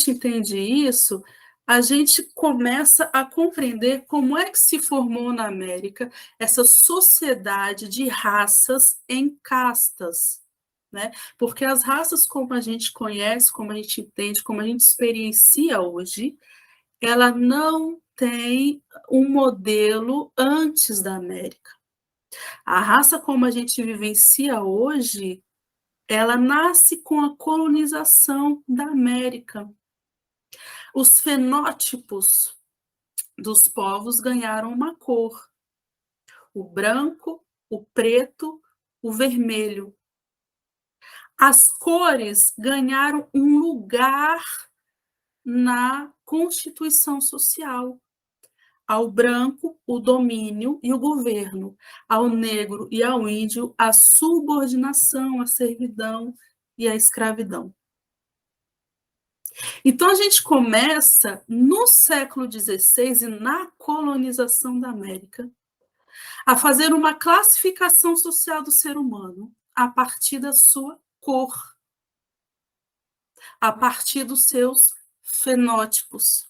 gente entende isso, a gente começa a compreender como é que se formou na América essa sociedade de raças em castas, né? Porque as raças como a gente conhece, como a gente entende, como a gente experiencia hoje, ela não tem um modelo antes da América. A raça como a gente vivencia hoje, ela nasce com a colonização da América. Os fenótipos dos povos ganharam uma cor: o branco, o preto, o vermelho. As cores ganharam um lugar na constituição social. Ao branco, o domínio e o governo; ao negro e ao índio, a subordinação, a servidão e a escravidão. Então, a gente começa no século XVI e na colonização da América a fazer uma classificação social do ser humano a partir da sua cor, a partir dos seus fenótipos,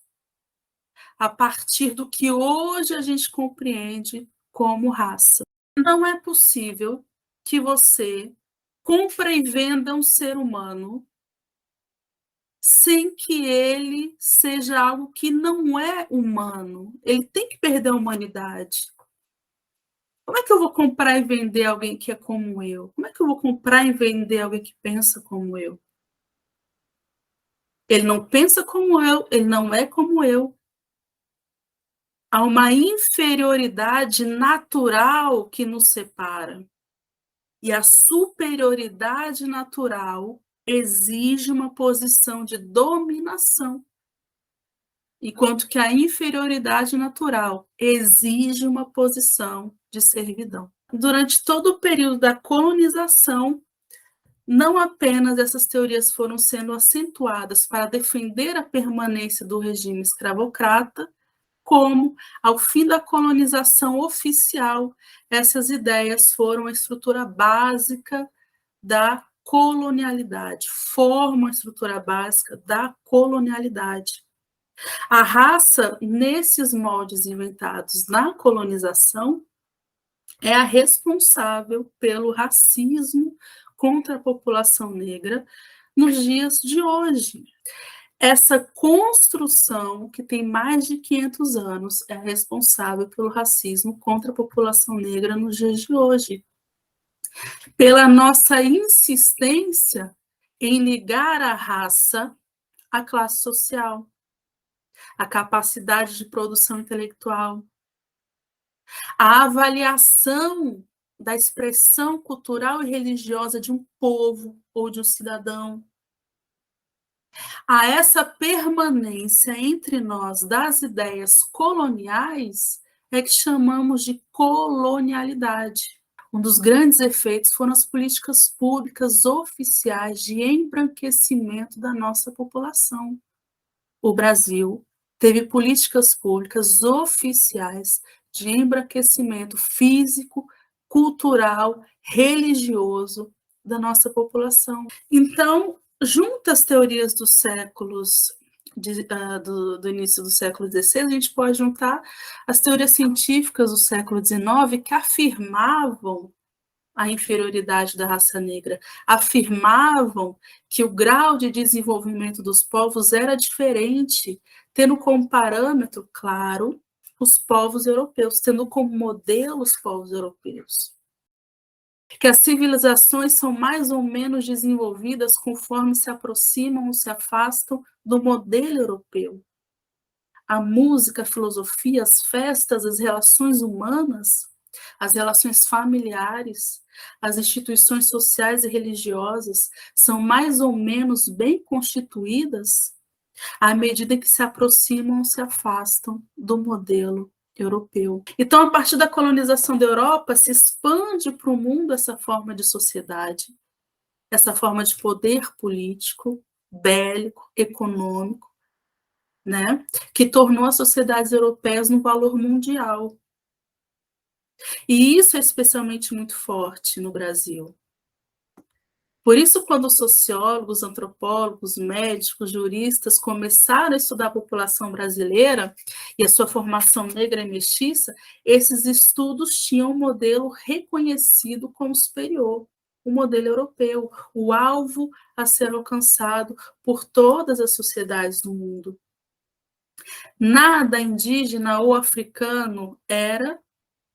a partir do que hoje a gente compreende como raça. Não é possível que você compre e venda um ser humano sem que ele seja algo que não é humano. Ele tem que perder a humanidade. Como é que eu vou comprar e vender alguém que é como eu? Como é que eu vou comprar e vender alguém que pensa como eu? Ele não pensa como eu, ele não é como eu. Há uma inferioridade natural que nos separa. E a superioridade natural exige uma posição de dominação, enquanto que a inferioridade natural exige uma posição de servidão. Durante todo o período da colonização, não apenas essas teorias foram sendo acentuadas para defender a permanência do regime escravocrata, como, ao fim da colonização oficial, essas ideias foram a estrutura básica da colonialidade, formam a estrutura básica da colonialidade. A raça, nesses moldes inventados na colonização, é a responsável pelo racismo contra a população negra nos dias de hoje. Essa construção, que tem mais de 500 anos, é responsável pelo racismo contra a população negra nos dias de hoje. Pela nossa insistência em ligar a raça à classe social, à capacidade de produção intelectual, à avaliação da expressão cultural e religiosa de um povo ou de um cidadão, a essa permanência entre nós das ideias coloniais é que chamamos de colonialidade. Um dos grandes efeitos foram as políticas públicas oficiais de embranquecimento da nossa população. O Brasil teve políticas públicas oficiais de embranquecimento físico, cultural, religioso da nossa população. Então, junto às teorias dos séculos do início do século XVI, a gente pode juntar as teorias científicas do século XIX que afirmavam a inferioridade da raça negra, afirmavam que o grau de desenvolvimento dos povos era diferente, tendo como parâmetro, claro, os povos europeus, tendo como modelo os povos europeus. Que as civilizações são mais ou menos desenvolvidas conforme se aproximam ou se afastam do modelo europeu. A música, a filosofia, as festas, as relações humanas, as relações familiares, as instituições sociais e religiosas são mais ou menos bem constituídas à medida que se aproximam ou se afastam do modelo europeu. Então, a partir da colonização da Europa, se expande para o mundo essa forma de sociedade, essa forma de poder político, bélico, econômico, né, que tornou as sociedades europeias um valor mundial. E isso é especialmente muito forte no Brasil. Por isso, quando sociólogos, antropólogos, médicos, juristas começaram a estudar a população brasileira e a sua formação negra e mestiça, esses estudos tinham um modelo reconhecido como superior, o modelo europeu, o alvo a ser alcançado por todas as sociedades do mundo. Nada indígena ou africano era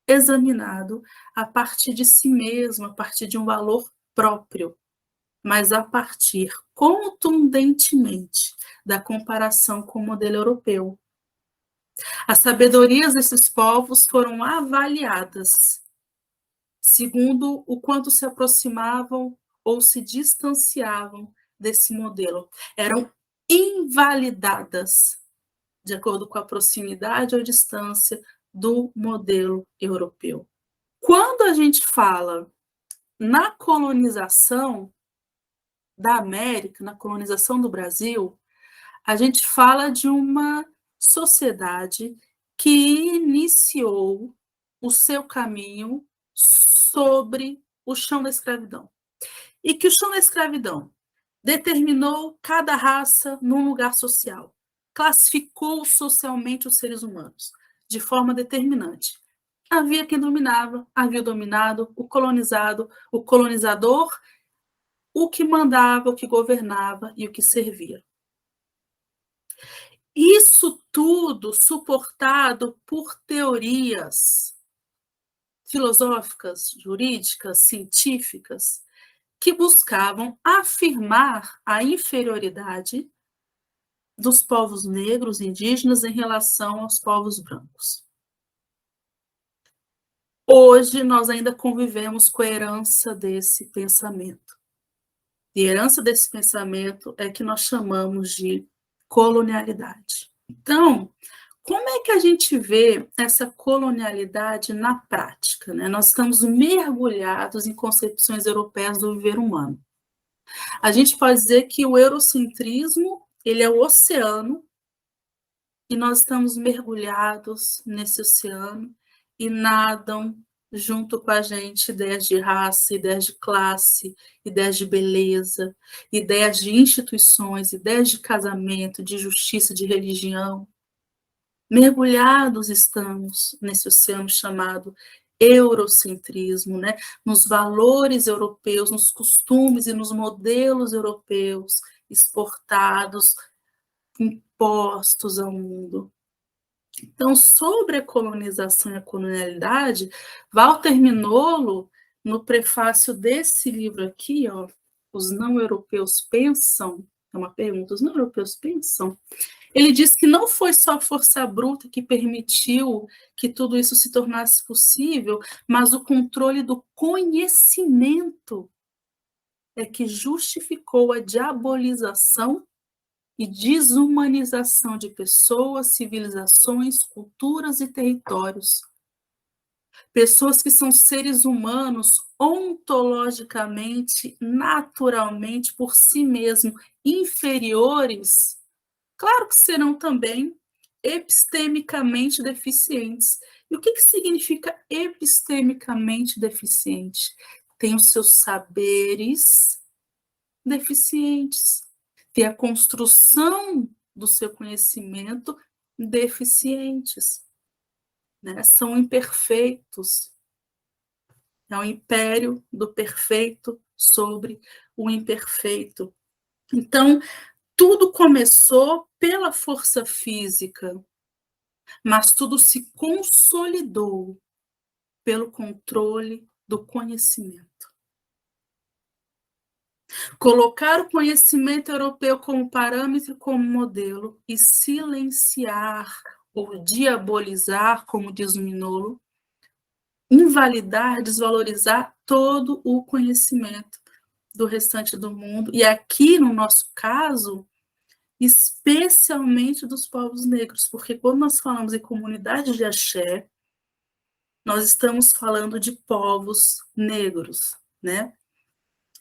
examinado a partir de si mesmo, a partir de um valor próprio, mas a partir contundentemente da comparação com o modelo europeu. As sabedorias desses povos foram avaliadas segundo o quanto se aproximavam ou se distanciavam desse modelo. Eram invalidadas de acordo com a proximidade ou distância do modelo europeu. Quando a gente fala na colonização da América, na colonização do Brasil, a gente fala de uma sociedade que iniciou o seu caminho sobre o chão da escravidão. E que o chão da escravidão determinou cada raça num lugar social, classificou socialmente os seres humanos de forma determinante. Havia quem dominava, havia o dominado, o colonizado, o colonizador, o que mandava, o que governava e o que servia. Isso tudo suportado por teorias filosóficas, jurídicas, científicas, que buscavam afirmar a inferioridade dos povos negros indígenas em relação aos povos brancos. Hoje, nós ainda convivemos com a herança desse pensamento. E a herança desse pensamento é que nós chamamos de colonialidade. Então, como é que a gente vê essa colonialidade na prática, né? Nós estamos mergulhados em concepções europeias do viver humano. A gente pode dizer que o eurocentrismo, ele é o oceano, e nós estamos mergulhados nesse oceano e nadam junto com a gente ideias de raça, ideias de classe, ideias de beleza, ideias de instituições, ideias de casamento, de justiça, de religião. Mergulhados estamos nesse oceano chamado eurocentrismo, né? Nos valores europeus, nos costumes e nos modelos europeus exportados, impostos ao mundo. Então, sobre a colonização e a colonialidade, Walter Mignolo, no prefácio desse livro aqui, ó, Os Não Europeus Pensam, é uma pergunta, os não europeus pensam? Ele diz que não foi só a força bruta que permitiu que tudo isso se tornasse possível, mas o controle do conhecimento é que justificou a diabolização e desumanização de pessoas, civilizações, culturas e territórios. Pessoas que são seres humanos ontologicamente, naturalmente, por si mesmo, inferiores, claro que serão também epistemicamente deficientes. E o que significa epistemicamente deficiente? Tem os seus saberes deficientes, ter a construção do seu conhecimento deficientes, né? São imperfeitos. É o império do perfeito sobre o imperfeito. Então, tudo começou pela força física, mas tudo se consolidou pelo controle do conhecimento. Colocar o conhecimento europeu como parâmetro, como modelo, e silenciar ou diabolizar, como diz o Mignolo, invalidar, desvalorizar todo o conhecimento do restante do mundo, e aqui, no nosso caso, especialmente dos povos negros, porque quando nós falamos em comunidade de axé, nós estamos falando de povos negros, né?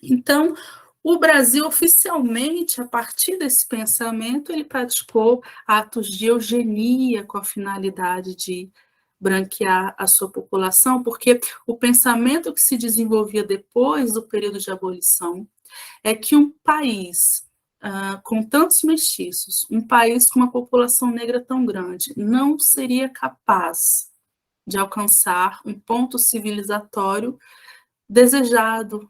Então, o Brasil, oficialmente, a partir desse pensamento, ele praticou atos de eugenia com a finalidade de branquear a sua população, porque o pensamento que se desenvolvia depois do período de abolição é que um país com tantos mestiços, um país com uma população negra tão grande, não seria capaz de alcançar um ponto civilizatório desejado,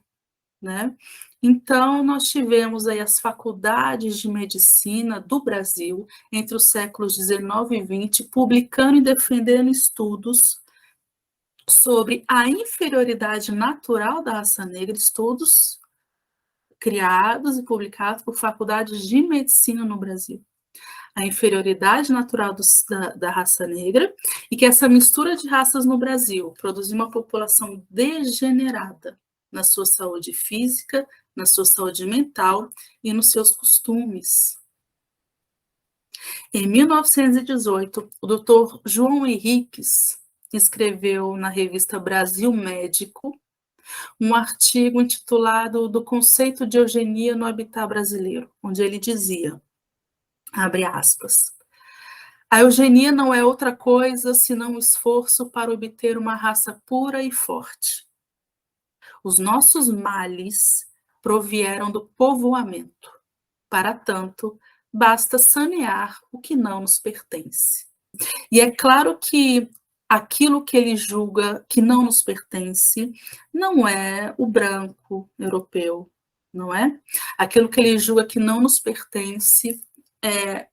né? Então, nós tivemos aí as faculdades de medicina do Brasil, entre os séculos 19 e 20, publicando e defendendo estudos sobre a inferioridade natural da raça negra, estudos criados e publicados por faculdades de medicina no Brasil. A inferioridade natural da raça negra e que essa mistura de raças no Brasil produziu uma população degenerada na sua saúde física, na sua saúde mental e nos seus costumes. Em 1918, o Dr. João Henriques escreveu na revista Brasil Médico um artigo intitulado Do Conceito de Eugenia no Habitat Brasileiro, onde ele dizia, abre aspas, a eugenia não é outra coisa senão um esforço para obter uma raça pura e forte. Os nossos males provieram do povoamento. Para tanto, basta sanear o que não nos pertence. E é claro que aquilo que ele julga que não nos pertence não é o branco europeu, não é? Aquilo que ele julga que não nos pertence é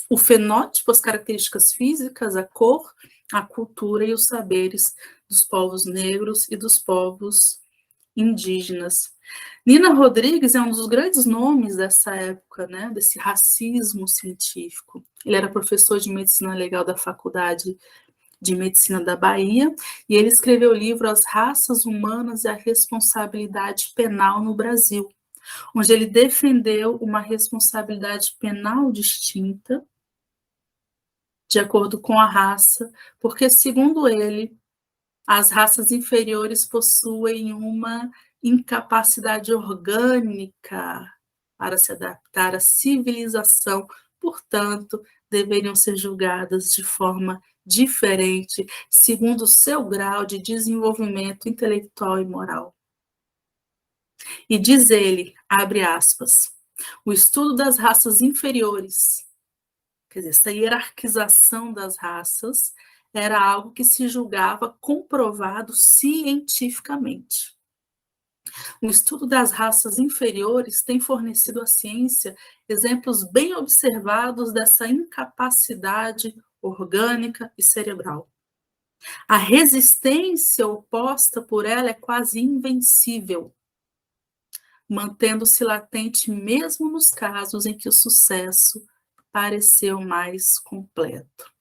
o fenótipo, as características físicas, a cor, a cultura e os saberes dos povos negros e dos povos indígenas. Nina Rodrigues é um dos grandes nomes dessa época, né, desse racismo científico. Ele era professor de medicina legal da Faculdade de Medicina da Bahia, e ele escreveu o livro As Raças Humanas e a Responsabilidade Penal no Brasil, onde ele defendeu uma responsabilidade penal distinta, de acordo com a raça, porque, segundo ele, as raças inferiores possuem uma incapacidade orgânica para se adaptar à civilização, portanto, deveriam ser julgadas de forma diferente, segundo o seu grau de desenvolvimento intelectual e moral. E diz ele, abre aspas, o estudo das raças inferiores, quer dizer, essa hierarquização das raças, era algo que se julgava comprovado cientificamente. O estudo das raças inferiores tem fornecido à ciência exemplos bem observados dessa incapacidade orgânica e cerebral. A resistência oposta por ela é quase invencível, mantendo-se latente mesmo nos casos em que o sucesso pareceu mais completo.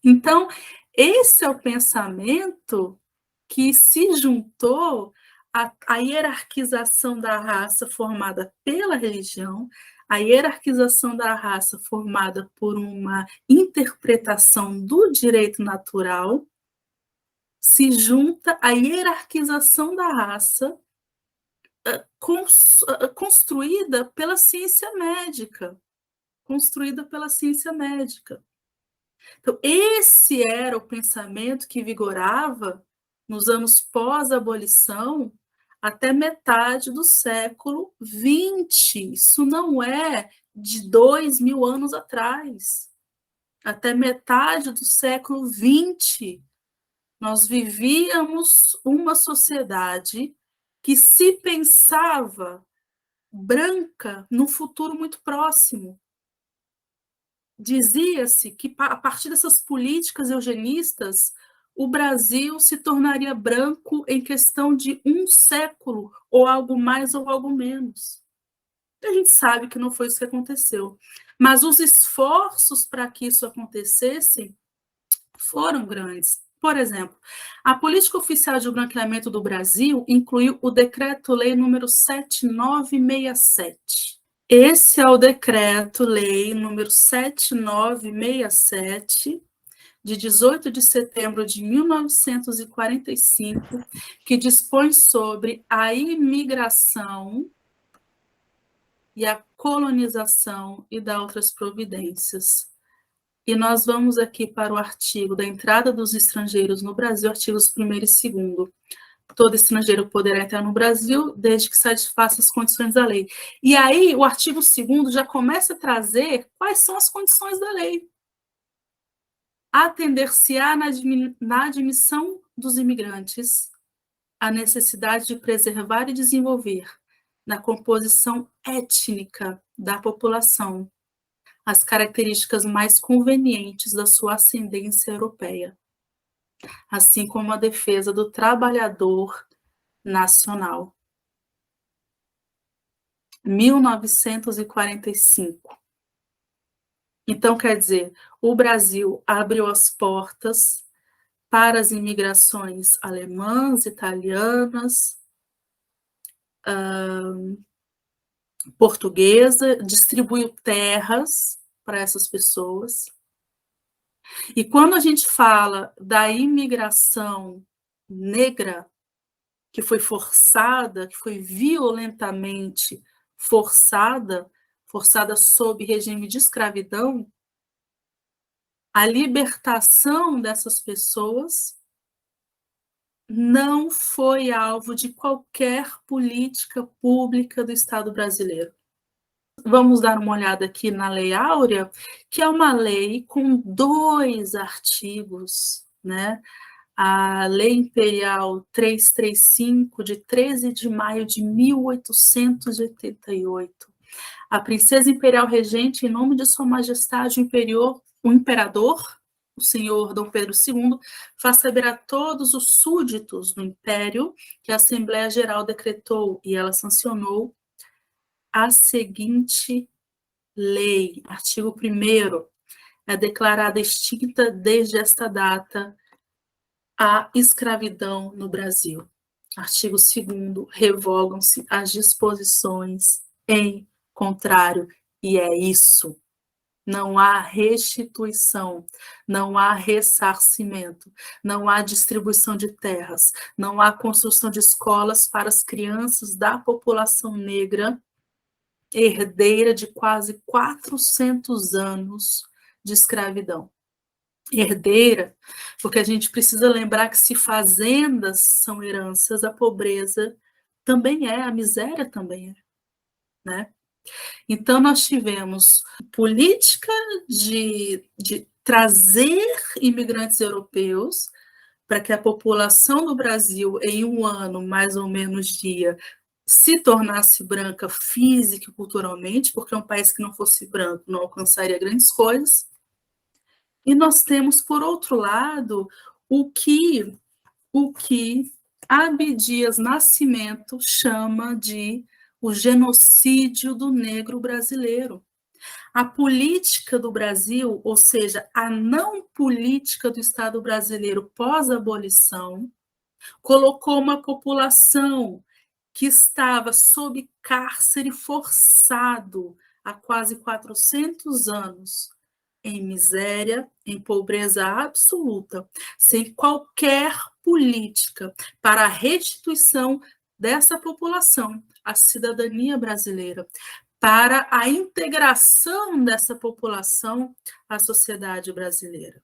Então, esse é o pensamento que se juntou à hierarquização da raça formada pela religião, a hierarquização da raça formada por uma interpretação do direito natural, se junta à hierarquização da raça construída pela ciência médica, construída pela ciência médica. Então, esse era o pensamento que vigorava nos anos pós-abolição até metade do século XX. Isso não é de 2.000 anos atrás. Até metade do século XX, nós vivíamos uma sociedade que se pensava branca no futuro muito próximo. Dizia-se que, a partir dessas políticas eugenistas, o Brasil se tornaria branco em questão de 1 século, ou algo mais ou algo menos. A gente sabe que não foi isso que aconteceu. Mas os esforços para que isso acontecesse foram grandes. Por exemplo, a política oficial de branqueamento do Brasil incluiu o Decreto-Lei número 7967. Esse é o Decreto-Lei número 7967, de 18 de setembro de 1945, que dispõe sobre a imigração e a colonização e dá outras providências. E nós vamos aqui para o artigo da entrada dos estrangeiros no Brasil, artigos 1º e 2º. Todo estrangeiro poderá entrar no Brasil, desde que satisfaça as condições da lei. E aí, o artigo 2º já começa a trazer quais são as condições da lei. Atender-se-á na admissão dos imigrantes a necessidade de preservar e desenvolver, na composição étnica da população, as características mais convenientes da sua ascendência europeia, assim como a defesa do trabalhador nacional. 1945. Então, quer dizer, o Brasil abriu as portas para as imigrações alemãs, italianas, portuguesa, distribuiu terras para essas pessoas. E quando a gente fala da imigração negra, que foi forçada, que foi violentamente forçada, forçada sob regime de escravidão, a libertação dessas pessoas não foi alvo de qualquer política pública do Estado brasileiro. Vamos dar uma olhada aqui na Lei Áurea, que é uma lei com 2 artigos, né? A Lei Imperial 335, de 13 de maio de 1888. A princesa imperial regente, em nome de Sua Majestade o Imperador, o senhor Dom Pedro II, faz saber a todos os súditos do Império que a Assembleia Geral decretou e ela sancionou a seguinte lei. Artigo 1º. É declarada extinta desde esta data a escravidão no Brasil. Artigo 2º. Revogam-se as disposições em contrário, e é isso. Não há restituição, não há ressarcimento, não há distribuição de terras, não há construção de escolas para as crianças da população negra, herdeira de quase 400 anos de escravidão. Herdeira, porque a gente precisa lembrar que se fazendas são heranças, a pobreza também é, a miséria também é, né? Então, nós tivemos política de trazer imigrantes europeus para que a população do Brasil, em um ano, mais ou menos, se tornasse branca física e culturalmente, porque um país que não fosse branco não alcançaria grandes coisas. E nós temos, por outro lado, o que Abdias Nascimento chama de o genocídio do negro brasileiro. A política do Brasil, ou seja, a não política do Estado brasileiro pós-abolição, colocou uma população que estava sob cárcere forçado há quase 400 anos, em miséria, em pobreza absoluta, sem qualquer política para a restituição dessa população à cidadania brasileira, para a integração dessa população à sociedade brasileira.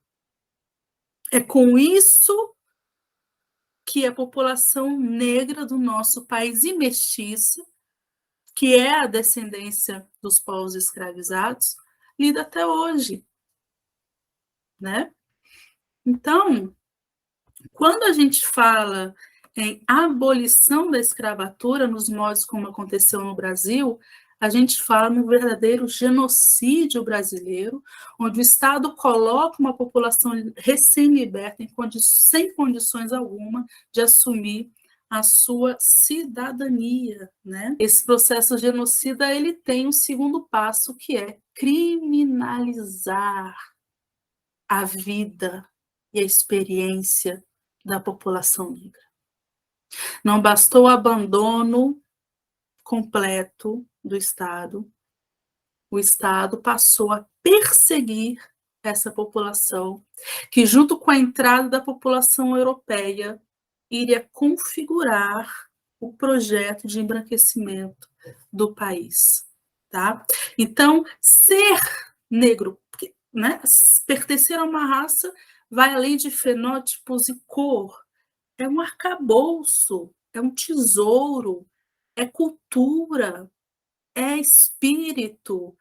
É com isso que a população negra do nosso país e mestiça, que é a descendência dos povos escravizados, lida até hoje, né? Então, quando a gente fala em abolição da escravatura, nos modos como aconteceu no Brasil, a gente fala no verdadeiro genocídio brasileiro, onde o Estado coloca uma população recém-liberta sem condições alguma de assumir a sua cidadania, né? Esse processo genocida, ele tem um segundo passo, que é criminalizar a vida e a experiência da população negra. Não bastou o abandono completo do Estado, o Estado passou a perseguir essa população, que junto com a entrada da população europeia, iria configurar o projeto de embranquecimento do país. Tá? Então, ser negro, né? Pertencer a uma raça vai além de fenótipos e cor. É um arcabouço, é um tesouro, é cultura, é espírito.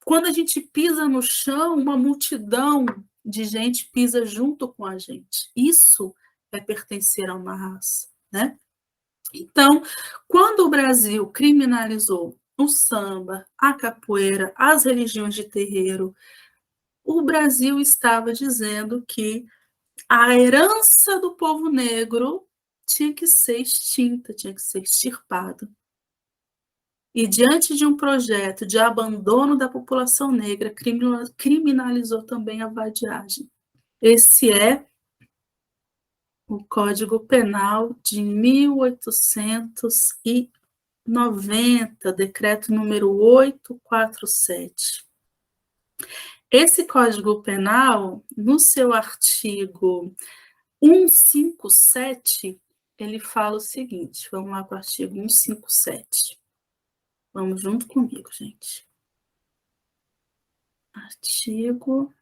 Quando a gente pisa no chão, uma multidão de gente pisa junto com a gente. Isso é pertencer a uma raça, né? Então, quando o Brasil criminalizou o samba, a capoeira, as religiões de terreiro, o Brasil estava dizendo que a herança do povo negro tinha que ser extinta, tinha que ser extirpada. E diante de um projeto de abandono da população negra, criminalizou também a vadiagem. Esse é o Código Penal de 1890, decreto número 847. Esse Código Penal, no seu artigo 157, ele fala o seguinte, vamos lá para o artigo 157. Vamos junto comigo, gente. Artigo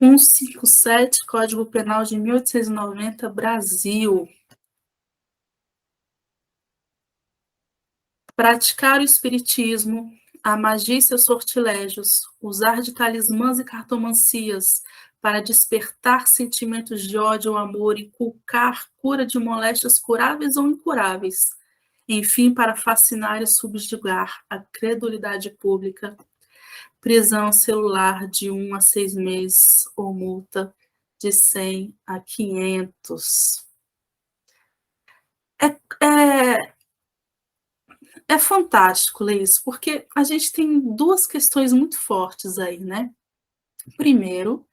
157, Código Penal de 1890, Brasil. Praticar o espiritismo, a magia e seus sortilégios, usar de talismãs e cartomancias para despertar sentimentos de ódio ou amor, inculcar cura de moléstias curáveis ou incuráveis, enfim, para fascinar e subjugar a credulidade pública, prisão celular de 1 a 6 meses ou multa de 100 a 500. É, é fantástico ler isso, porque a gente tem duas questões muito fortes aí, né? Primeiro,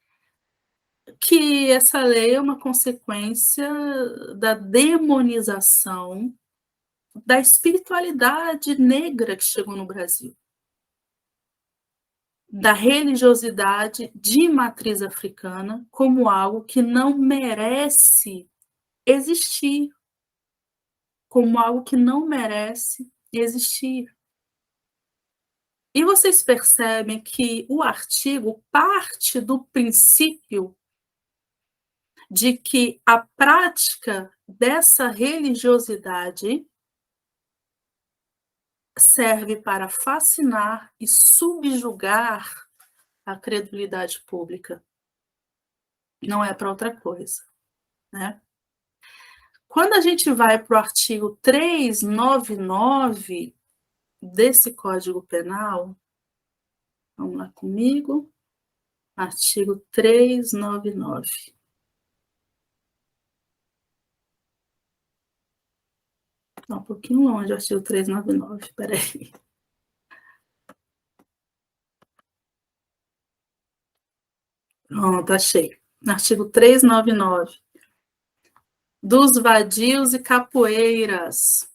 que essa lei é uma consequência da demonização da espiritualidade negra que chegou no Brasil, da religiosidade de matriz africana como algo que não merece existir, como algo que não merece existir. E vocês percebem que o artigo parte do princípio de que a prática dessa religiosidade serve para fascinar e subjugar a credulidade pública. Não é para outra coisa, né? Quando a gente vai para o artigo 399 desse Código Penal, vamos lá comigo, artigo 399. Está um pouquinho longe o artigo 399, espera aí. Pronto, achei. Artigo 399. Dos vadios e capoeiras.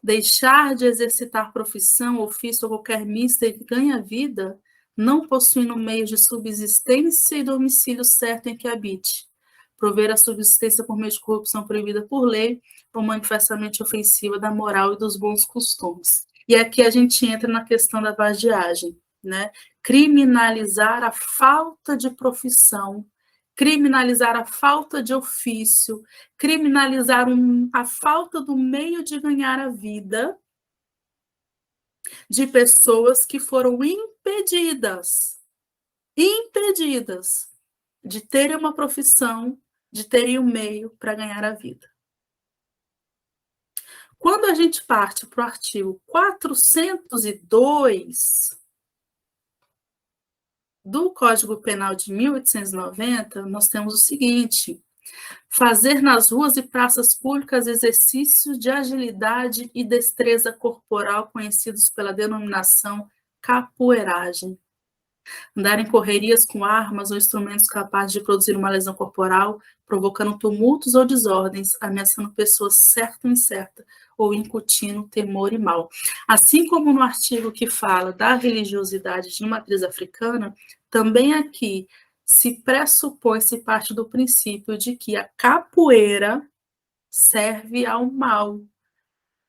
Deixar de exercitar profissão, ofício ou qualquer mista que ganha vida, não possuindo meios de subsistência e domicílio certo em que habite. Prover a subsistência por meio de corrupção proibida por lei ou manifestamente ofensiva da moral e dos bons costumes. E aqui a gente entra na questão da vadiagem, né? Criminalizar a falta de profissão, criminalizar a falta de ofício, criminalizar a falta do meio de ganhar a vida de pessoas que foram impedidas de terem uma profissão, de terem um meio para ganhar a vida. Quando a gente parte para o artigo 402 do Código Penal de 1890, nós temos o seguinte: fazer nas ruas e praças públicas exercícios de agilidade e destreza corporal conhecidos pela denominação capoeiragem. Andar em correrias com armas ou instrumentos capazes de produzir uma lesão corporal, provocando tumultos ou desordens, ameaçando pessoas certa ou incerta, ou incutindo temor e mal. Assim como no artigo que fala da religiosidade de matriz africana, também aqui se pressupõe, se parte do princípio de que a capoeira serve ao mal,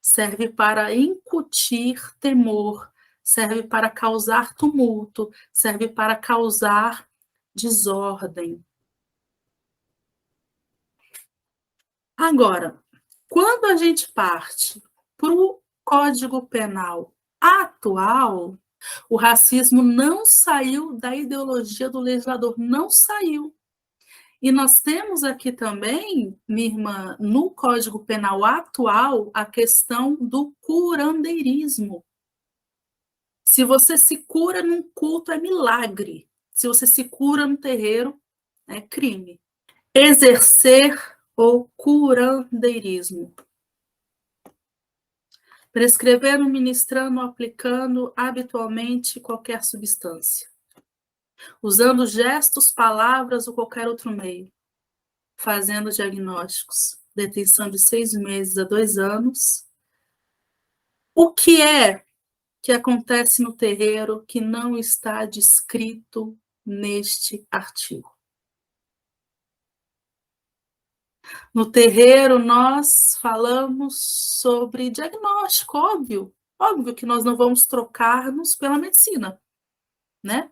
serve para incutir temor, serve para causar tumulto, serve para causar desordem. Agora, quando a gente parte para o Código Penal atual, o racismo não saiu da ideologia do legislador, não saiu. E nós temos aqui também, minha irmã, no Código Penal atual, a questão do curandeirismo. Se você se cura num culto, é milagre. Se você se cura no terreiro, é crime. Exercer o curandeirismo. Prescrevendo, ministrando, aplicando habitualmente qualquer substância. Usando gestos, palavras ou qualquer outro meio. Fazendo diagnósticos. Detenção de 6 meses a 2 anos. O que é que acontece no terreiro que não está descrito neste artigo? No terreiro, nós falamos sobre diagnóstico, óbvio. Óbvio que nós não vamos trocar-nos pela medicina, né?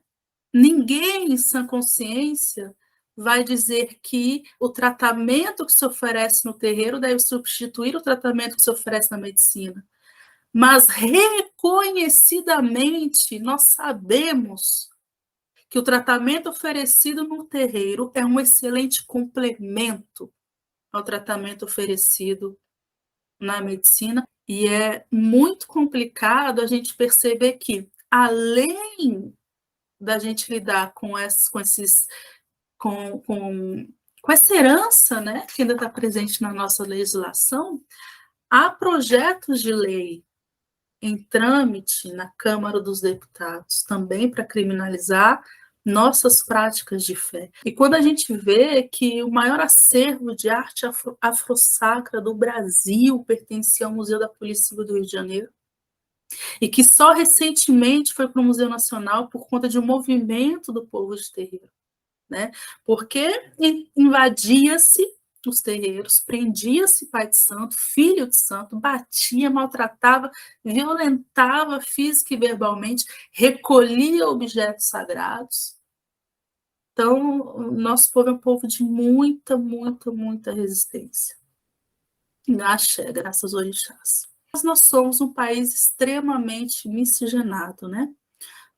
Ninguém em sã consciência vai dizer que o tratamento que se oferece no terreiro deve substituir o tratamento que se oferece na medicina. Mas reconhecidamente nós sabemos que o tratamento oferecido no terreiro é um excelente complemento ao tratamento oferecido na medicina, e é muito complicado a gente perceber que, além da gente lidar com essa herança, né, que ainda está presente na nossa legislação, há projetos de lei em trâmite na Câmara dos Deputados, também para criminalizar nossas práticas de fé. E quando a gente vê que o maior acervo de arte afro-sacra do Brasil pertencia ao Museu da Polícia Civil do Rio de Janeiro, e que só recentemente foi para o Museu Nacional por conta de um movimento do povo de terreiro, né? Porque invadia-se os terreiros, prendia-se pai de santo, filho de santo, batia, maltratava, violentava física e verbalmente, recolhia objetos sagrados. Então, o nosso povo é um povo de muita, muita, muita resistência. Axé, graças aos orixás. Mas nós somos um país extremamente miscigenado, né?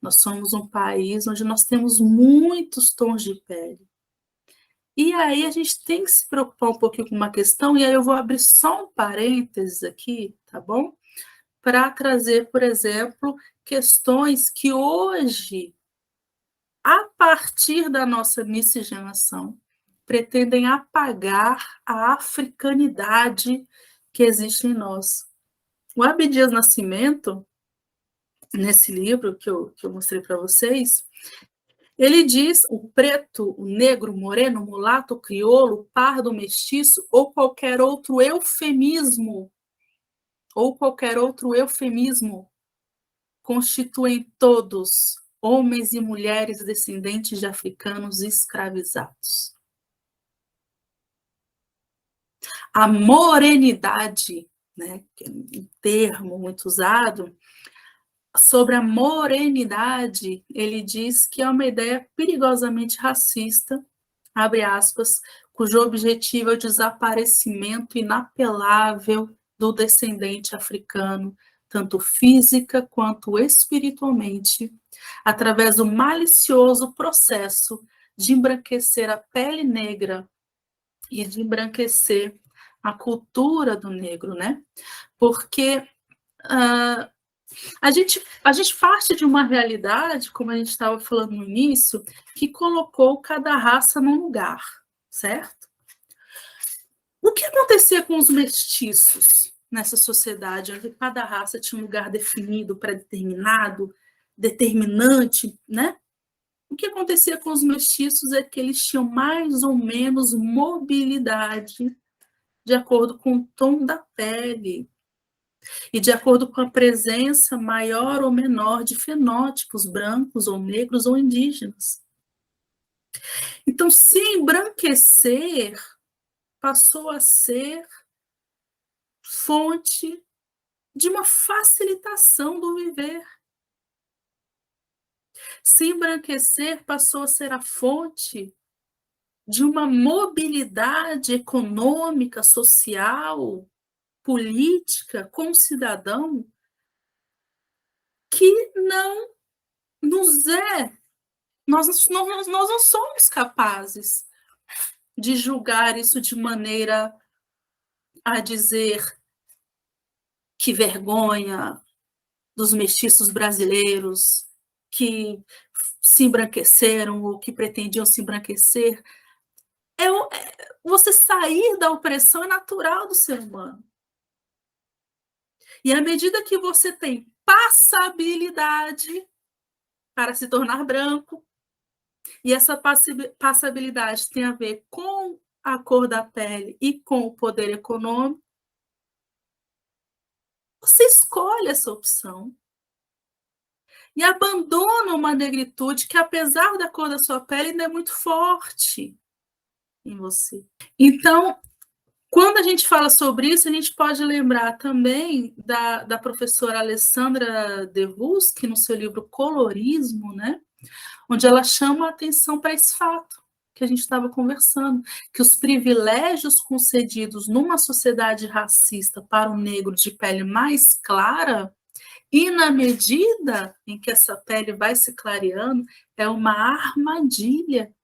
Nós somos um país onde nós temos muitos tons de pele. E aí a gente tem que se preocupar um pouquinho com uma questão, e aí eu vou abrir só um parênteses aqui, tá bom? Para trazer, por exemplo, questões que hoje, a partir da nossa miscigenação, pretendem apagar a africanidade que existe em nós. O Abdias Nascimento, nesse livro que eu mostrei para vocês, ele diz o preto, o negro, o moreno, o mulato, o crioulo, o pardo, o mestiço ou qualquer outro eufemismo, constituem todos homens e mulheres descendentes de africanos escravizados. A morenidade, né, que é um termo muito usado, sobre a morenidade, ele diz que é uma ideia perigosamente racista, abre aspas, cujo objetivo é o desaparecimento inapelável do descendente africano, tanto física quanto espiritualmente, através do malicioso processo de embranquecer a pele negra e de embranquecer a cultura do negro, né? Porque a gente parte de uma realidade, como a gente estava falando no início, que colocou cada raça num lugar, certo? O que acontecia com os mestiços nessa sociedade, onde cada raça tinha um lugar definido, pré-determinado, determinante, né? O que acontecia com os mestiços é que eles tinham mais ou menos mobilidade de acordo com o tom da pele, e de acordo com a presença maior ou menor de fenótipos brancos ou negros ou indígenas. Então, se embranquecer passou a ser fonte de uma facilitação do viver. Se embranquecer passou a ser a fonte de uma mobilidade econômica, social, política com o cidadão que não nos é nós não somos capazes de julgar isso de maneira a dizer: "Que vergonha dos mestiços brasileiros que se embranqueceram ou que pretendiam se embranquecer". Você sair da opressão é natural do ser humano. E à medida que você tem passabilidade para se tornar branco, e essa passabilidade tem a ver com a cor da pele e com o poder econômico, você escolhe essa opção e abandona uma negritude que, apesar da cor da sua pele, ainda é muito forte em você. Então, quando a gente fala sobre isso, a gente pode lembrar também da professora Alessandra Devus, que no seu livro Colorismo, né, onde ela chama a atenção para esse fato que a gente estava conversando, que os privilégios concedidos numa sociedade racista para o negro de pele mais clara, e na medida em que essa pele vai se clareando, é uma armadilha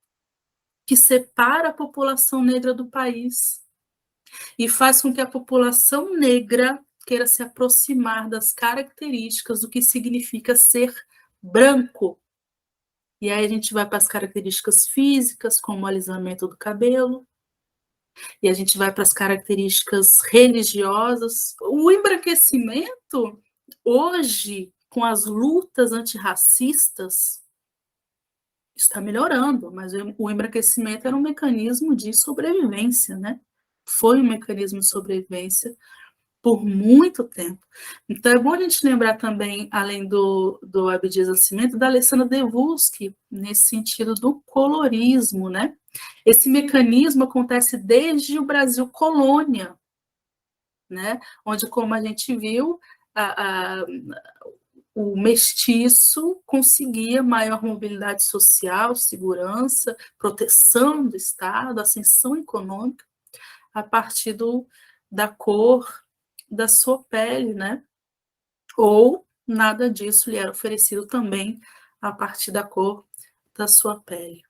que separa a população negra do país e faz com que a população negra queira se aproximar das características do que significa ser branco. E aí a gente vai para as características físicas, como o alisamento do cabelo, e a gente vai para as características religiosas. O embranquecimento, hoje, com as lutas antirracistas, está melhorando, mas o embranquecimento era um mecanismo de sobrevivência, né? Foi um mecanismo de sobrevivência por muito tempo. Então é bom a gente lembrar também, além do Abdias Nascimento, da Alessandra Devuski, nesse sentido do colorismo, né? Esse mecanismo acontece desde o Brasil colônia, né? Onde, como a gente viu, o mestiço conseguia maior mobilidade social, segurança, proteção do Estado, ascensão econômica, a partir da cor da sua pele, né? Ou nada disso lhe era oferecido também a partir da cor da sua pele.